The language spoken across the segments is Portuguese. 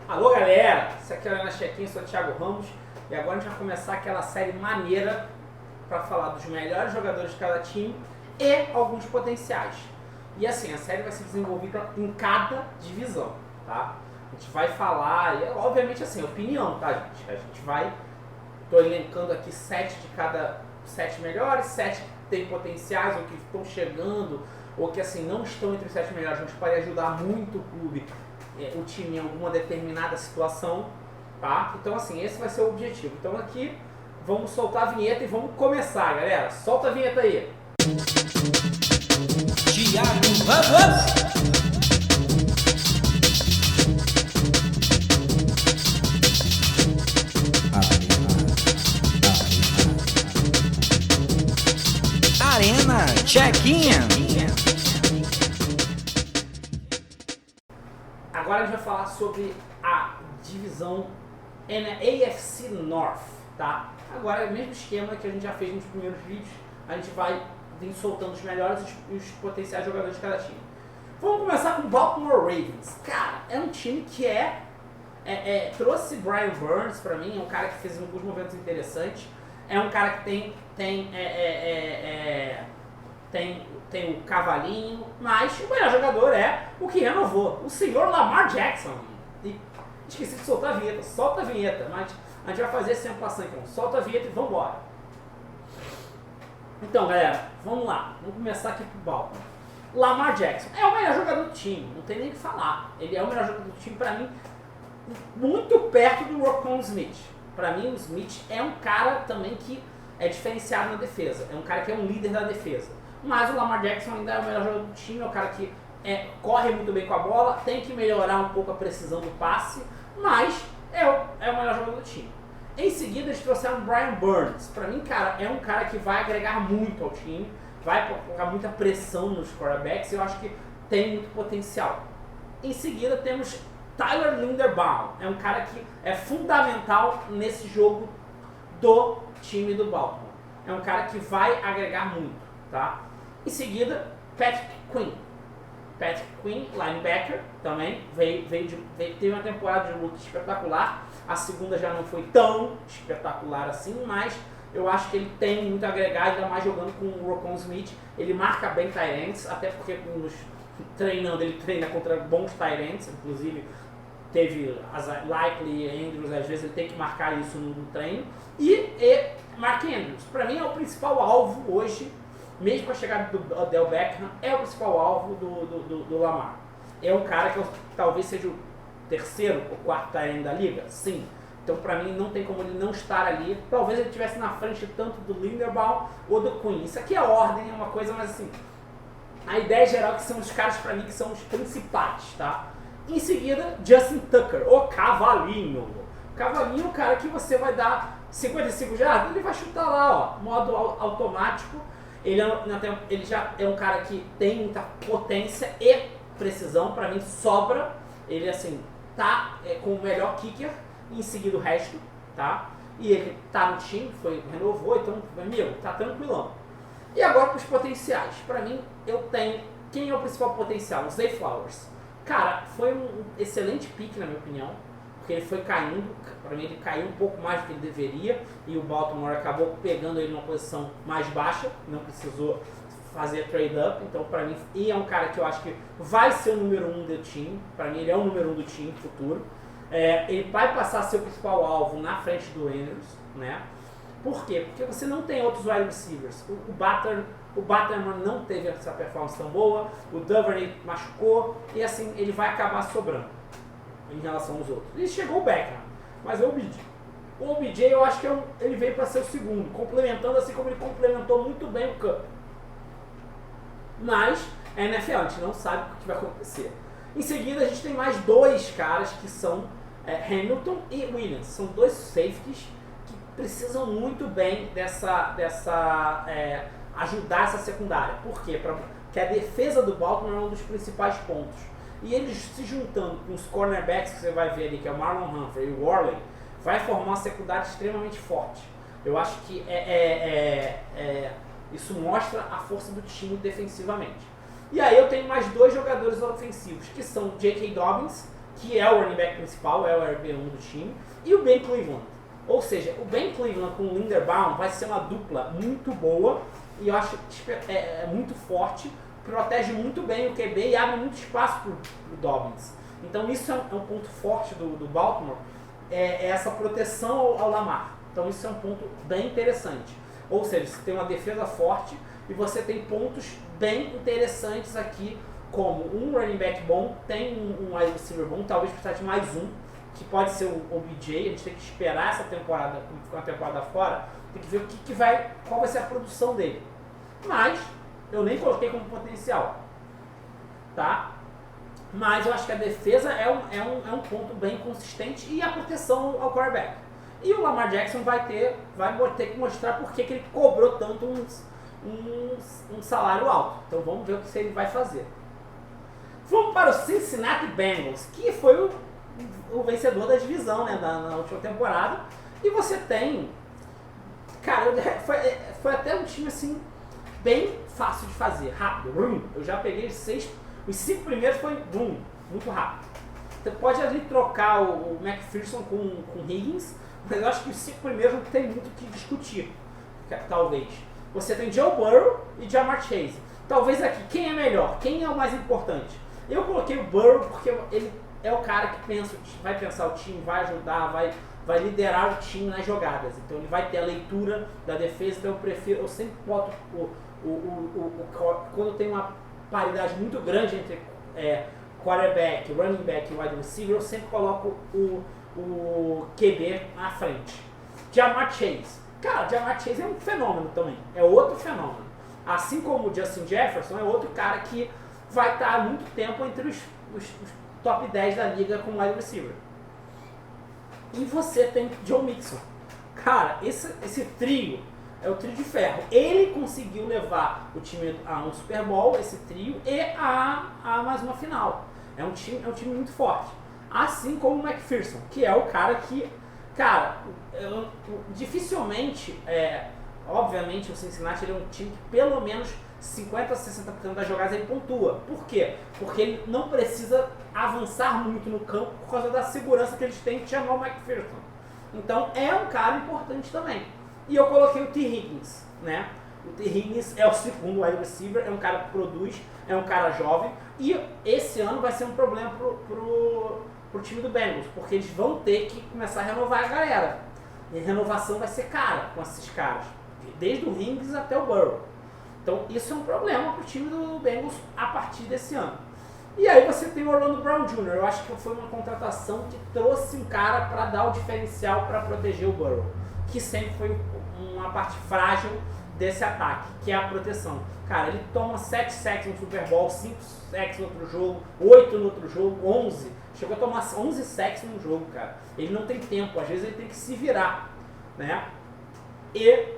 Alô galera, isso aqui é a Arena Check-in, sou o Thiago Ramos e agora a gente vai começar aquela série maneira para falar dos melhores jogadores de cada time e alguns potenciais. E assim, a série vai ser desenvolvida em cada divisão, tá? A gente vai falar, e obviamente assim, opinião, tá gente? A gente vai, tô elencando aqui 7 de cada 7 melhores, 7 que tem potenciais ou que estão chegando ou que assim não estão entre os 7 melhores, mas podem ajudar muito o clube, o time em alguma determinada situação, tá? Então assim, esse vai ser o objetivo. Então aqui, vamos soltar a vinheta e vamos começar, galera. Solta a vinheta aí. Thiago Ramos. Arena Check-in. Agora a gente vai falar sobre a divisão AFC North, tá? Agora é o mesmo esquema que a gente já fez nos primeiros vídeos, a gente vai vir soltando os melhores e os potenciais jogadores de cada time. Vamos começar com o Baltimore Ravens. Cara, é um time que trouxe Brian Burns pra mim, é um cara que fez alguns movimentos interessantes, é um cara que tem o cavalinho, mas o melhor jogador é o que renovou, o senhor Lamar Jackson. E esqueci de soltar a vinheta, solta a vinheta, mas a gente vai fazer sempre passando, então solta a vinheta e vamos embora. Então galera, vamos lá, vamos começar aqui pro Baltimore. Lamar Jackson é o melhor jogador do time, não tem nem o que falar, ele é o melhor jogador do time pra mim, muito perto do Roquan Smith. Pra mim o Smith é um cara também que é diferenciado na defesa, é um cara que é um líder da defesa. Mas o Lamar Jackson ainda é o melhor jogador do time, é o cara que corre muito bem com a bola, tem que melhorar um pouco a precisão do passe, mas é o melhor jogador do time. Em seguida eles trouxeram o Brian Burns. Pra mim, cara, é um cara que vai agregar muito ao time, vai colocar muita pressão nos quarterbacks e eu acho que tem muito potencial. Em seguida temos Tyler Linderbaum, é um cara que é fundamental nesse jogo do time do Baltimore. É um cara que vai agregar muito, tá? Em seguida, Patrick Queen. Patrick Queen, linebacker, também, teve uma temporada de luta espetacular. A segunda já não foi tão espetacular assim, mas eu acho que ele tem muito a agregar, ainda mais jogando com o Roquan Smith. Ele marca bem tight ends, até porque ele treina contra bons tight ends, inclusive teve as Likely Andrews, às vezes ele tem que marcar isso no treino. E Mark Andrews, para mim é o principal alvo hoje, mesmo com a chegada do Odell Beckham, é o principal alvo do Lamar. É um cara que talvez seja o terceiro ou quarto tight end da liga, sim. Então para mim não tem como ele não estar ali. Talvez ele estivesse na frente tanto do Linderbaum ou do Queen. Isso aqui é ordem, é uma coisa, mas assim, a ideia geral é que são os caras para mim que são os principais, tá? Em seguida, Justin Tucker, o cavalinho. O cavalinho é o cara que você vai dar 55 jardas, ele vai chutar lá, ó, modo automático. Ele já é um cara que tem muita potência e precisão, pra mim sobra. Ele assim, tá com o melhor kicker, em seguida o resto, tá? E ele tá no time, renovou, então, amigo, tá tranquilão. E agora pros potenciais. Pra mim, eu tenho, quem é o principal potencial? O Zay Flowers. Cara, foi um excelente pick na minha opinião, porque ele foi caindo, para mim ele caiu um pouco mais do que ele deveria, e o Baltimore acabou pegando ele numa posição mais baixa, não precisou fazer trade-up, então para mim, e é um cara que eu acho que vai ser o número 1 do time, para mim ele é o número 1 do time no futuro, ele vai passar a ser o principal alvo na frente do Andrews, né? Por quê? Porque você não tem outros wide receivers, o Batman não teve essa performance tão boa, o Duvernay machucou, e assim, ele vai acabar sobrando em relação aos outros. E chegou o Beckham, mas o OBJ eu acho que ele veio para ser o segundo, complementando assim como ele complementou muito bem o Cup. Mas a NFL, a gente não sabe o que vai acontecer. Em seguida a gente tem mais dois caras que são Hamilton e Williams, são dois safeties que precisam muito bem ajudar essa secundária. Por quê? Porque a defesa do Baltimore é um dos principais pontos. E eles se juntando com os cornerbacks que você vai ver ali, que é o Marlon Humphrey e o Worley, vai formar uma secundária extremamente forte. Eu acho que isso mostra a força do time defensivamente. E aí eu tenho mais dois jogadores ofensivos, que são J.K. Dobbins, que é o running back principal, é o RB1 do time, e o Ben Cleveland. Ou seja, o Ben Cleveland com o Linderbaum vai ser uma dupla muito boa e eu acho muito forte, protege muito bem o QB e abre muito espaço para o Dobbins. Então isso é um ponto forte do Baltimore, é essa proteção ao Lamar. Então isso é um ponto bem interessante. Ou seja, você tem uma defesa forte e você tem pontos bem interessantes aqui, como um running back bom, tem um wide receiver bom, talvez precisar de mais um, que pode ser o OBJ. A gente tem que esperar essa temporada, como ficou uma temporada fora, tem que ver qual vai ser a produção dele. Mas eu nem coloquei como potencial, tá? Mas eu acho que a defesa é um ponto bem consistente e a proteção ao quarterback. E o Lamar Jackson vai ter que mostrar por que ele cobrou tanto um salário alto. Então vamos ver o que ele vai fazer. Vamos para o Cincinnati Bengals, que foi o vencedor da divisão, né, na última temporada. E você tem... Cara, foi até um time assim, bem fácil de fazer, rápido. Eu já peguei os 5 primeiros foi muito rápido. Você pode ali trocar o McPherson com Higgins, mas eu acho que os 5 primeiros não tem muito o que discutir, talvez. Você tem Joe Burrow e Ja'Marr Chase. Talvez aqui, quem é melhor? Quem é o mais importante? Eu coloquei o Burrow porque ele é o cara que vai pensar o time, vai ajudar, vai liderar o time nas jogadas. Então ele vai ter a leitura da defesa, então eu sempre boto quando tem uma paridade muito grande entre quarterback, running back e wide receiver, eu sempre coloco o QB na frente. Ja'Marr Chase. Cara, Ja'Marr Chase é um fenômeno também. É outro fenômeno. Assim como o Justin Jefferson é outro cara que vai estar muito tempo entre os top 10 da liga como wide receiver. E você tem Joe Mixon. Cara, esse trio é o trio de ferro. Ele conseguiu levar o time a um Super Bowl, esse trio, e a mais uma final. É um time muito forte. Assim como o McPherson, que é o cara que... Cara, dificilmente... obviamente o Cincinnati ele é um time que pelo menos 50% a 60% das jogadas ele pontua. Por quê? Porque ele não precisa avançar muito no campo por causa da segurança que eles têm de chamar o McPherson. Então é um cara importante também. E eu coloquei o T. Higgins, né? O T. Higgins é o segundo wide receiver, é um cara que produz, é um cara jovem. E esse ano vai ser um problema pro time do Bengals, porque eles vão ter que começar a renovar a galera. E a renovação vai ser cara com esses caras, desde o Higgins até o Burrow. Então isso é um problema pro time do Bengals a partir desse ano. E aí você tem o Orlando Brown Jr. Eu acho que foi uma contratação que trouxe um cara para dar o diferencial para proteger o Burrow, que sempre foi uma parte frágil desse ataque, que é a proteção. Cara, ele toma 7 sacks no Super Bowl, 5 sacks no outro jogo, 8 no outro jogo, 11. Chegou a tomar 11 sacks no jogo, cara. Ele não tem tempo, às vezes ele tem que se virar, né? E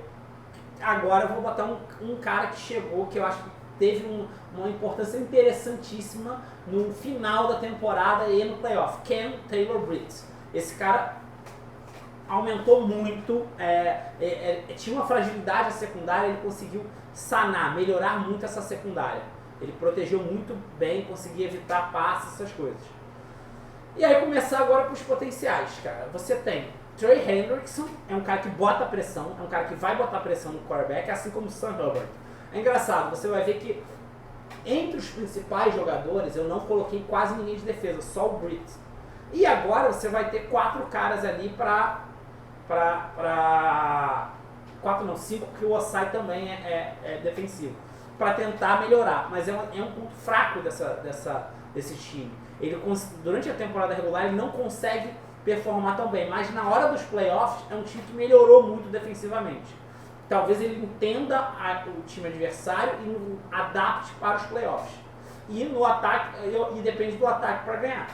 agora eu vou botar um cara que chegou, que eu acho que teve uma importância interessantíssima no final da temporada e no playoff, Cam Taylor-Britt. Esse cara aumentou muito, tinha uma fragilidade a secundária, ele conseguiu sanar, melhorar muito essa secundária. Ele protegeu muito bem, conseguia evitar passes, essas coisas. E aí começar agora com os potenciais, cara. Você tem Trey Hendrickson, é um cara que bota pressão, é um cara que vai botar pressão no quarterback, assim como o Sam Hubbard. É engraçado, você vai ver que entre os principais jogadores eu não coloquei quase ninguém de defesa, só o Britt. E agora você vai ter 4 caras ali cinco, porque o Osai também é defensivo, para tentar melhorar, mas é um ponto fraco desse time. Durante a temporada regular ele não consegue performar tão bem, mas na hora dos playoffs é um time que melhorou muito defensivamente. Talvez ele entenda o time adversário e adapte para os playoffs. E no ataque, e depende do ataque para ganhar.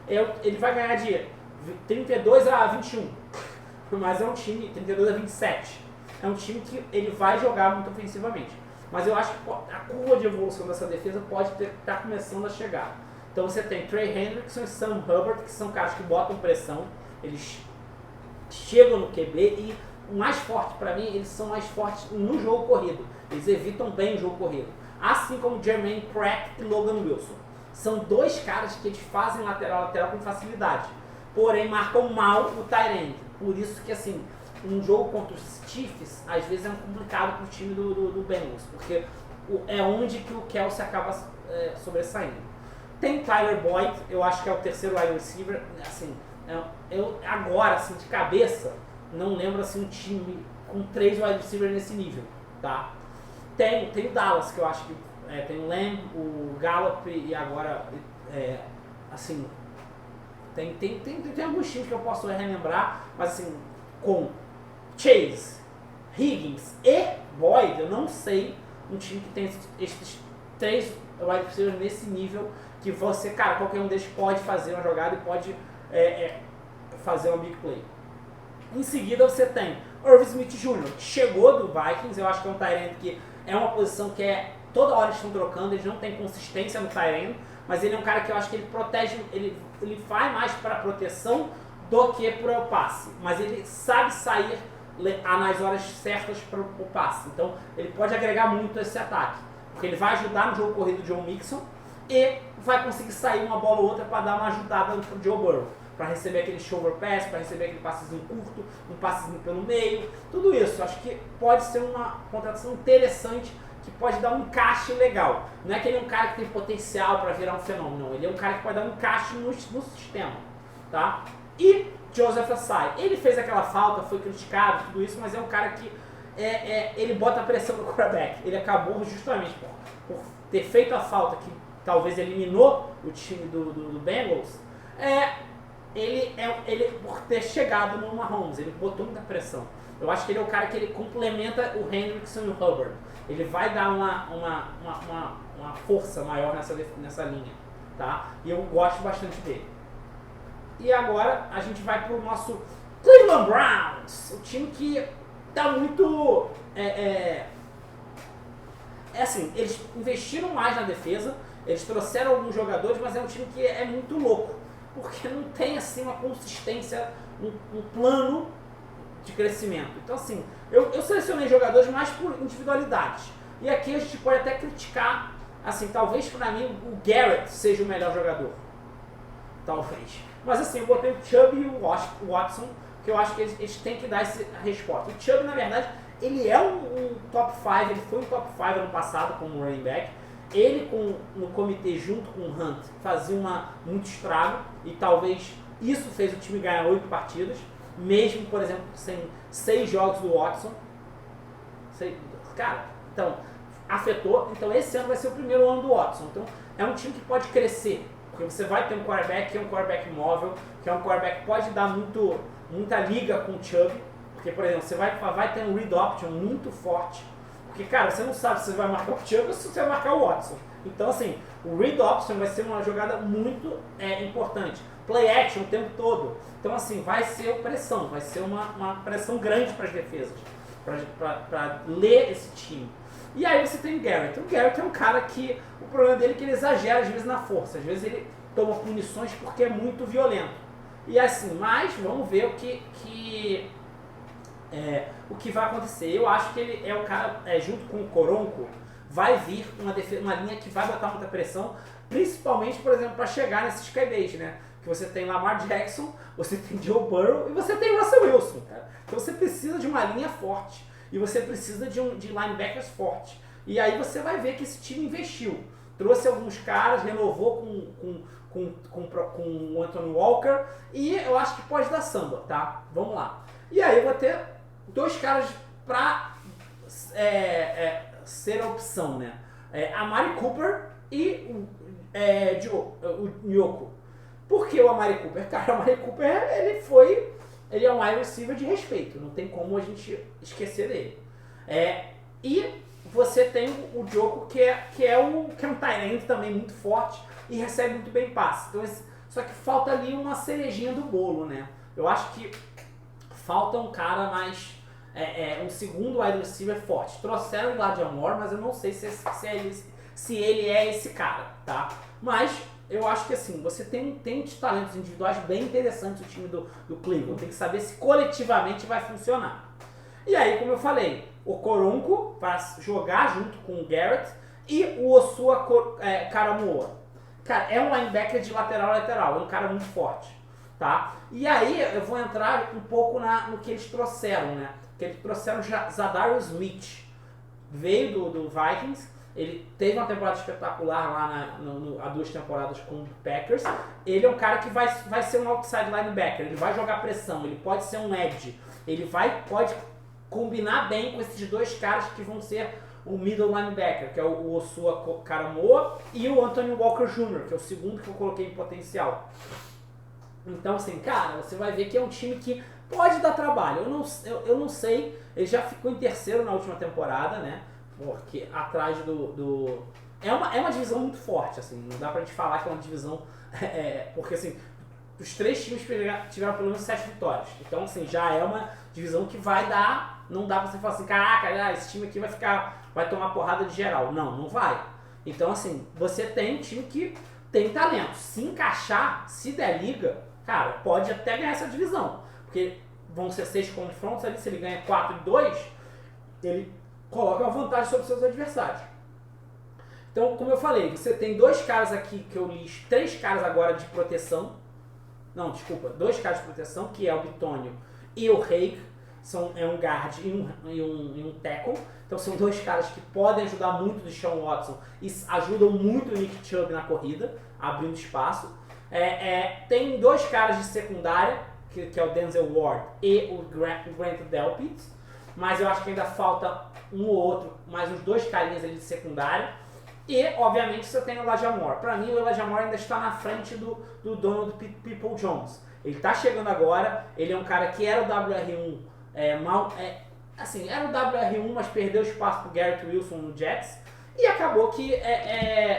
Ele vai ganhar de 32 a 21, mas é um time 32 a 27. É um time que ele vai jogar muito ofensivamente. Mas eu acho que a curva de evolução dessa defesa pode estar começando a chegar. Então você tem Trey Hendrickson e Sam Hubbard, que são caras que botam pressão, eles chegam no QB e o mais forte para mim, eles são mais fortes no jogo corrido. Eles evitam bem o jogo corrido. Assim como Jermaine Pratt e Logan Wilson. são dois caras que eles fazem lateral com facilidade, porém marcam mal o tight end. Por isso que, assim, um jogo contra os Chiefs, às vezes é complicado pro time do Bengals, porque é onde que o Kelsey acaba sobressaindo. Tem Tyler Boyd, eu acho que é o terceiro wide receiver, assim, eu agora, assim, de cabeça, não lembro, assim, um time com 3 wide receivers nesse nível, tá? Tem o Dallas, que eu acho que tem o Lamb, o Gallup e agora, assim, tem alguns times que eu posso relembrar, mas assim, com Chase, Higgins e Boyd, eu não sei um time que tem esses 3 wide receivers nesse nível que você, cara, qualquer um deles pode fazer uma jogada e pode fazer uma big play. Em seguida você tem Irv Smith Jr., que chegou do Vikings, eu acho que é um tight end que é uma posição que toda hora eles estão trocando, eles não têm consistência no tight end, mas ele é um cara que eu acho que ele protege, ele vai mais para proteção do que para o passe, mas ele sabe sair nas horas certas para o passe, então ele pode agregar muito a esse ataque, porque ele vai ajudar no jogo corrido do Joe Mixon e vai conseguir sair uma bola ou outra para dar uma ajudada pro Joe Burrow, para receber aquele shoulder pass, para receber aquele passezinho curto, um passezinho pelo meio, tudo isso. Acho que pode ser uma contratação interessante, que pode dar um encaixe legal. Não é que ele é um cara que tem potencial para virar um fenômeno, não. Ele é um cara que pode dar um encaixe no sistema, tá? E Joseph Ossai, ele fez aquela falta, foi criticado, tudo isso, mas é um cara que ele bota a pressão no quarterback. Ele acabou justamente por ter feito a falta que talvez eliminou o time do Bengals, ele por ter chegado no Mahomes, ele botou muita pressão. Eu acho que ele é o cara que ele complementa o Hendrickson e o Hubbard. Ele vai dar uma força maior nessa linha, tá? E eu gosto bastante dele. E agora a gente vai pro nosso Cleveland Browns, o time que tá muito... assim, eles investiram mais na defesa, eles trouxeram alguns jogadores, mas é um time que é muito louco, porque não tem assim uma consistência, um plano de crescimento. Então assim, eu selecionei jogadores mais por individualidade. E aqui a gente pode até criticar, assim, talvez para mim o Garrett seja o melhor jogador. Talvez. Mas assim, eu botei o Chubb e o Watson, que eu acho que eles têm que dar essa resposta. O Chubb, na verdade, ele é um top 5, ele foi um top 5 ano passado como running back. Ele no comitê junto com o Hunt fazia muito estrago e talvez isso fez o time ganhar 8 partidas, mesmo, por exemplo, sem 6 jogos do Watson. Cara, então, afetou. Então esse ano vai ser o primeiro ano do Watson. Então é um time que pode crescer, porque você vai ter um quarterback que é um quarterback móvel, que é um quarterback que pode dar muita liga com o Chubb, porque, por exemplo, você vai ter um read option muito forte. Porque, cara, você não sabe se você vai marcar o Chubb ou se você vai marcar o Watson. Então, assim, o read option vai ser uma jogada muito importante. Play action o tempo todo. Então, assim, vai ser pressão. Vai ser uma pressão grande para as defesas. Para ler esse time. E aí você tem o Garrett. O Garrett é um cara que... O problema dele é que ele exagera, às vezes, na força. Às vezes ele toma punições porque é muito violento. E assim, mas vamos ver o que vai acontecer. Eu acho que ele é o cara, junto com o Coronco, vai vir uma linha que vai botar muita pressão, principalmente, por exemplo, para chegar nesses QBs, né? Que você tem Lamar Jackson, você tem Joe Burrow e você tem Russell Wilson, cara. Então você precisa de uma linha forte e você precisa de linebackers fortes. E aí você vai ver que esse time investiu. Trouxe alguns caras, renovou com o Anthony Walker e eu acho que pode dar samba, tá? Vamos lá. E aí eu vou ter 2 caras para ser a opção, né? Amari Cooper e o Nyoko. Por que o Amari Cooper? Cara, o Amari Cooper ele é um wide receiver de respeito, não tem como a gente esquecer dele. E você tem o Joko, que é um tight end também muito forte e recebe muito bem passe. Então, só que falta ali uma cerejinha do bolo, né? Eu acho que falta um cara mais... um segundo wide receiver forte. Trouxeram o Elijah Moore, mas eu não sei se ele é esse cara, tá? Mas eu acho que assim, você tem talentos individuais bem interessantes no time do Cleveland. Tem que saber se coletivamente vai funcionar. E aí, como eu falei, o Coronco vai jogar junto com o Garrett e o Osua Karamoa. cara, é um linebacker de lateral a lateral, é um cara muito forte, tá? E aí eu vou entrar um pouco no que eles trouxeram, né? Que eles trouxeram Zadarius Smith, veio do Vikings, ele teve uma temporada espetacular lá há 2 temporadas com o Packers. Ele é um cara que vai ser um outside linebacker, ele vai jogar pressão, ele pode ser um edge, ele pode combinar bem com esses 2 caras que vão ser o middle linebacker, que é o Osua Karamoa, e o Anthony Walker Jr., que é o segundo que eu coloquei em potencial. Então, assim, cara, você vai ver que é um time que pode dar trabalho. Eu não sei, ele já ficou em terceiro na última temporada, né? Porque atrás É uma divisão muito forte, assim, não dá pra gente falar que é uma divisão... porque, assim, os 3 times tiveram pelo menos 7 vitórias. Então, assim, já é uma divisão que vai dar... Não dá pra você falar assim, caraca, esse time aqui vai tomar porrada de geral. Não vai. Então, assim, você tem um time que tem talento. Se encaixar, se der liga, cara, pode até ganhar essa divisão. Porque vão ser 6 confrontos ali, se ele ganha 4-2, ele coloca uma vantagem sobre os seus adversários. Então, como eu falei, você tem 2 caras aqui que eu li, 3 caras agora de proteção. Não, desculpa, 2 caras de proteção, que é o Bitonio e o Haig. É um guard e um tackle. Então são 2 caras que podem ajudar muito o Deshaun Watson e ajudam muito o Nick Chubb na corrida, abrindo espaço. Tem 2 caras de secundária, que é o Denzel Ward e o Grant Delpit, mas eu acho que ainda falta um ou outro, mais uns 2 carinhas ali de secundária. E, obviamente, você tem o Elijah Moore. Para mim, o Elijah Moore ainda está na frente do Donald Peoples-Jones. Ele está chegando agora, ele é um cara que era o WR1, era o WR1, mas perdeu espaço para o Garrett Wilson no Jets, e acabou que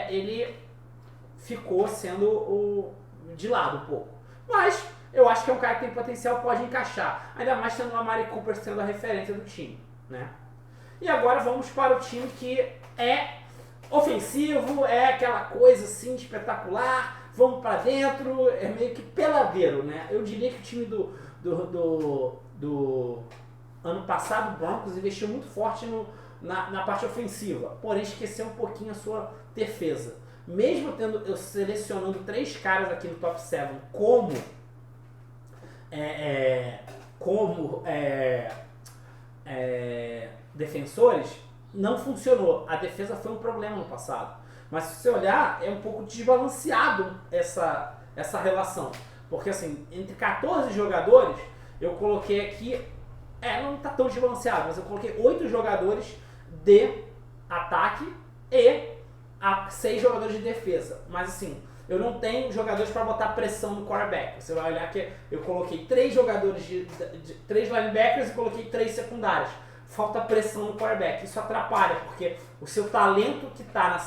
ele ficou sendo de lado um pouco. Mas eu acho que é um cara que tem potencial, pode encaixar, ainda mais tendo o Amari Cooper sendo a referência do time, né? E agora vamos para o time que é ofensivo, é aquela coisa assim espetacular, vamos para dentro, é meio que peladeiro, né? Eu diria que o time do ano passado, o Broncos investiu muito forte na parte ofensiva, porém esqueceu um pouquinho a sua defesa. Mesmo eu selecionando 3 caras aqui no top 7 como defensores, não funcionou. A defesa foi um problema no passado. Mas se você olhar, é um pouco desbalanceado essa relação. Porque assim, entre 14 jogadores, eu coloquei aqui, não está tão desbalanceado, mas eu coloquei 8 jogadores de ataque e 6 jogadores de defesa. Mas assim, eu não tenho jogadores para botar pressão no quarterback. Você vai olhar que eu coloquei 3 jogadores 3 linebackers e coloquei 3 secundários. Falta pressão no quarterback. Isso atrapalha, porque o seu talento que está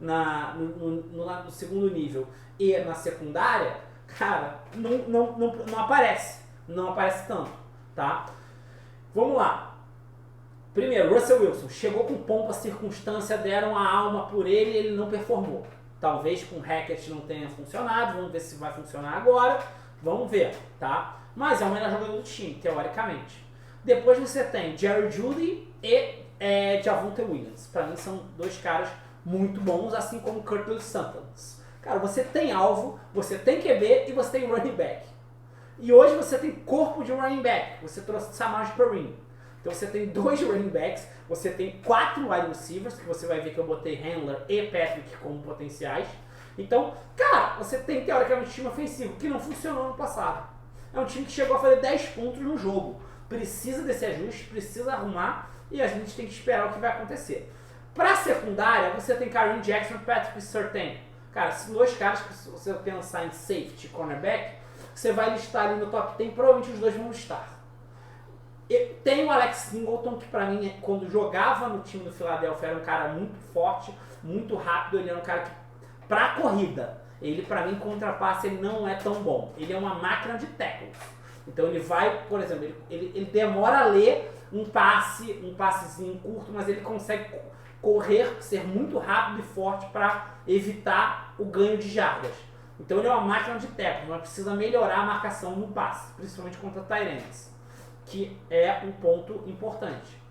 no segundo nível e na secundária, cara, não aparece. Não aparece tanto, tá? Vamos lá. Primeiro, Russell Wilson. Chegou com pompa, circunstância, deram a alma por ele e ele não performou. Talvez com o Hackett não tenha funcionado, vamos ver se vai funcionar agora. Vamos ver, tá? Mas é o melhor jogador do time, teoricamente. Depois você tem Jerry Jeudy e Javonte Williams. Pra mim são 2 caras muito bons, assim como Curtis Samples. Cara, você tem alvo, você tem QB e você tem running back. E hoje você tem corpo de running back. Você trouxe Samaje Perine. Então você tem 2 running backs, você tem 4 wide receivers, que você vai ver que eu botei Handler e Patrick como potenciais. Então, cara, você tem teoricamente um time ofensivo, que não funcionou no passado. É um time que chegou a fazer 10 pontos no jogo. Precisa desse ajuste, precisa arrumar, e a gente tem que esperar o que vai acontecer. Pra secundária, você tem Kareem Jackson e Patrick Surtain. Cara, esses 2 caras que você pensar em safety e cornerback, você vai listar ali no top 10, provavelmente os 2 vão estar. Tem o Alex Singleton, que pra mim, quando jogava no time do Philadelphia, era um cara muito forte, muito rápido, ele era um cara que, pra corrida, ele pra mim, contra passe, ele não é tão bom. Ele é uma máquina de tackles. Então ele vai, por exemplo, ele demora a ler um passezinho curto, mas ele consegue correr, ser muito rápido e forte para evitar o ganho de jardas. Então ele é uma máquina de tackle, mas precisa melhorar a marcação no passe, principalmente contra tight ends, que é um ponto importante.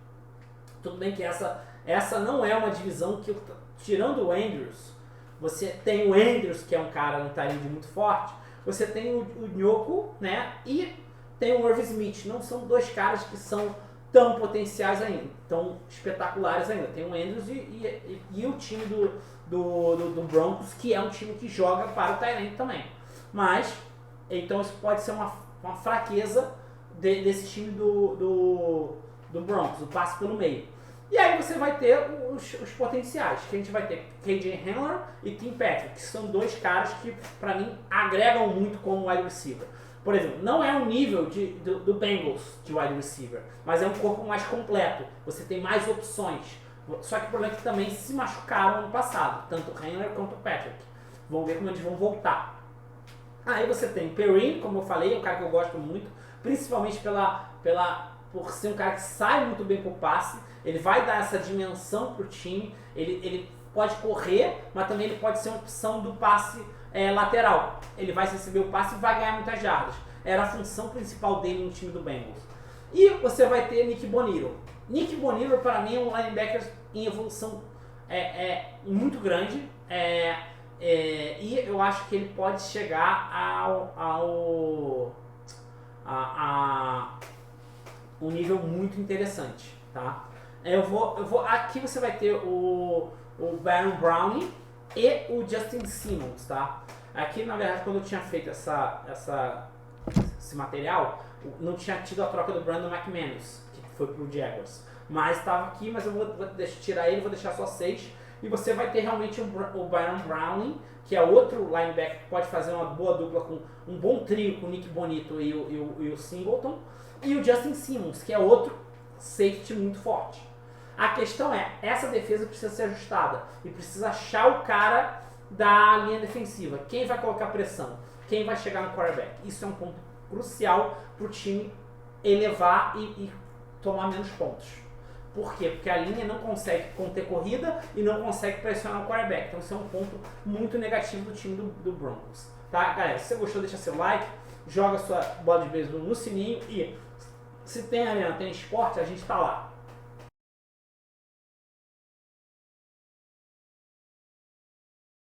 Tudo bem que essa não é uma divisão que, tirando o Andrews, você tem o Andrews, que é um cara, um talento muito forte, você tem o Njoku, né, e tem o Irv Smith. Não são dois caras que são tão potenciais ainda, tão espetaculares ainda. Tem o Andrews e o time do Broncos, que é um time que joga para o Tyrant também. Mas, então isso pode ser uma fraqueza desse time do Broncos, o passe pelo meio. E aí você vai ter os potenciais, que a gente vai ter KJ Hamler e Tim Patrick, que são dois caras que, para mim, agregam muito como wide receiver. Por exemplo, não é um nível do Bengals de wide receiver, mas é um corpo mais completo, você tem mais opções. Só que o problema é que também se machucaram ano passado, tanto o Hamler quanto o Patrick. Vamos ver como eles vão voltar. Aí você tem Perrine, como eu falei, é um cara que eu gosto muito, principalmente por ser um cara que sai muito bem pro passe. Ele vai dar essa dimensão pro time, ele pode correr, mas também ele pode ser uma opção do passe lateral. Ele vai receber o passe e vai ganhar muitas jardas. Era a função principal dele no time do Bengals. E você vai ter Nick Bonitto. Nick Bonitto, para mim, é um linebacker em evolução muito grande. E eu acho que ele pode chegar a um nível muito interessante, tá? Aqui você vai ter o Baron Browning e o Justin Simmons, tá? Aqui, na verdade, quando eu tinha feito esse material, não tinha tido a troca do Brandon McManus, que foi pro Jaguars. Mas estava aqui, mas eu vou tirar ele, vou deixar só 6. E você vai ter realmente o Baron Browning, que é outro linebacker que pode fazer uma boa dupla com um bom trio com o Nick Bonitto e o Singleton. E o Justin Simmons, que é outro safety muito forte. A questão é, essa defesa precisa ser ajustada e precisa achar o cara da linha defensiva. Quem vai colocar pressão? Quem vai chegar no quarterback? Isso é um ponto crucial para o time elevar e tomar menos pontos. Por quê? Porque a linha não consegue conter corrida e não consegue pressionar o quarterback. Então isso é um ponto muito negativo do time do Broncos. Tá, galera? Se você gostou, deixa seu like, joga sua bola de beisebol no sininho e se tem arena, tem esporte, a gente tá lá.